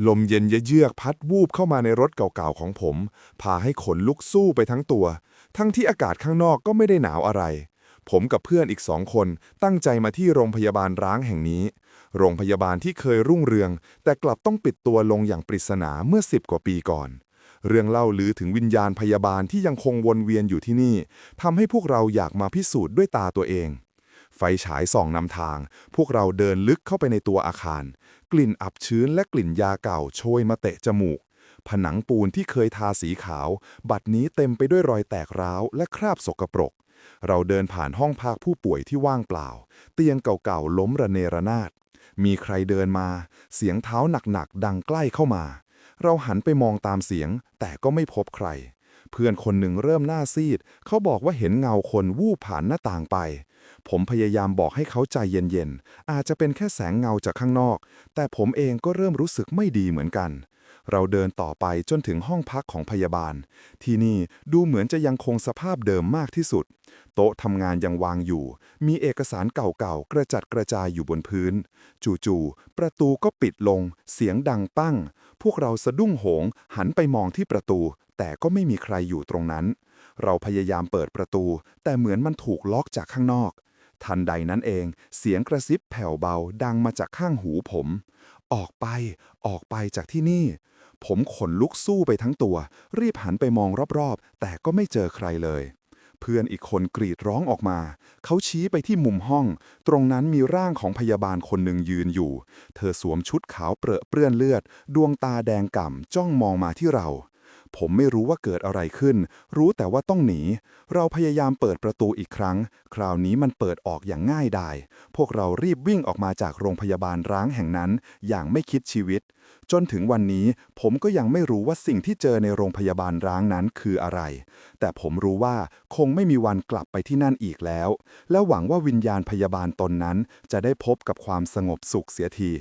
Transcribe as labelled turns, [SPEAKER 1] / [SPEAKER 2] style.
[SPEAKER 1] ลมเย็นเยือกพัดวูบเข้ามาในรถเก่าๆของผมพาให้ขนลุกสู้ไปทั้งตัวทั้งที่อากาศข้างนอกก็ไม่ได้หนาวอะไรผมกับเพื่อนอีก2 คนตั้งใจมาที่โรงพยาบาลร้างแห่งนี้โรงพยาบาลที่เคยรุ่งเรืองแต่กลับต้องปิดตัวลงอย่างปริศนาเมื่อ10 กว่าปีก่อนเรื่องเล่าลือถึงวิญญาณพยาบาลที่ยังคงวนเวียนอยู่ที่นี่ทำให้พวกเราอยากมาพิสูจน์ด้วยตาตัวเองไฟฉายส่องนำทางพวกเราเดินลึกเข้าไปในตัวอาคารกลิ่นอับชื้นและกลิ่นยาเก่าโชยมาเตะจมูกผนังปูนที่เคยทาสีขาวบัดนี้เต็มไปด้วยรอยแตกร้าวและคราบสกปรกเราเดินผ่านห้องพักผู้ป่วยที่ว่างเปล่าเตียงเก่าๆล้มระเนระนาดมีใครเดินมาเสียงเท้าหนักๆดังใกล้เข้ามาเราหันไปมองตามเสียงแต่ก็ไม่พบใครเพื่อนคนหนึ่งเริ่มหน้าซีดเขาบอกว่าเห็นเงาคนวูบผ่านหน้าต่างไปผมพยายามบอกให้เขาใจเย็นๆอาจจะเป็นแค่แสงเงาจากข้างนอกแต่ผมเองก็เริ่มรู้สึกไม่ดีเหมือนกันเราเดินต่อไปจนถึงห้องพักของพยาบาลที่นี่ดูเหมือนจะยังคงสภาพเดิมมากที่สุดโต๊ะทำงานยังวางอยู่มีเอกสารเก่าๆกระจัดกระจายอยู่บนพื้นจู่ๆประตูก็ปิดลงเสียงดังปั้งพวกเราสะดุ้งโหงหันไปมองที่ประตูแต่ก็ไม่มีใครอยู่ตรงนั้นเราพยายามเปิดประตูแต่เหมือนมันถูกล็อกจากข้างนอกทันใดนั้นเองเสียงกระซิบแผ่วเบาดังมาจากข้างหูผมออกไปออกไปจากที่นี่ผมขนลุกสู้ไปทั้งตัวรีบหันไปมองรอบๆแต่ก็ไม่เจอใครเลยเพื่อนอีกคนกรีดร้องออกมาเขาชี้ไปที่มุมห้องตรงนั้นมีร่างของพยาบาลคนหนึ่งยืนอยู่เธอสวมชุดขาวเปรอะเปื้อนเลือดดวงตาแดงก่ำจ้องมองมาที่เราผมไม่รู้ว่าเกิดอะไรขึ้นรู้แต่ว่าต้องหนีเราพยายามเปิดประตูอีกครั้งคราวนี้มันเปิดออกอย่างง่ายดายพวกเรารีบวิ่งออกมาจากโรงพยาบาลร้างแห่งนั้นอย่างไม่คิดชีวิตจนถึงวันนี้ผมก็ยังไม่รู้ว่าสิ่งที่เจอในโรงพยาบาลร้างนั้นคืออะไรแต่ผมรู้ว่าคงไม่มีวันกลับไปที่นั่นอีกแล้วและหวังว่าวิญญาณพยาบาลตนนั้นจะได้พบกับความสงบสุขเสียที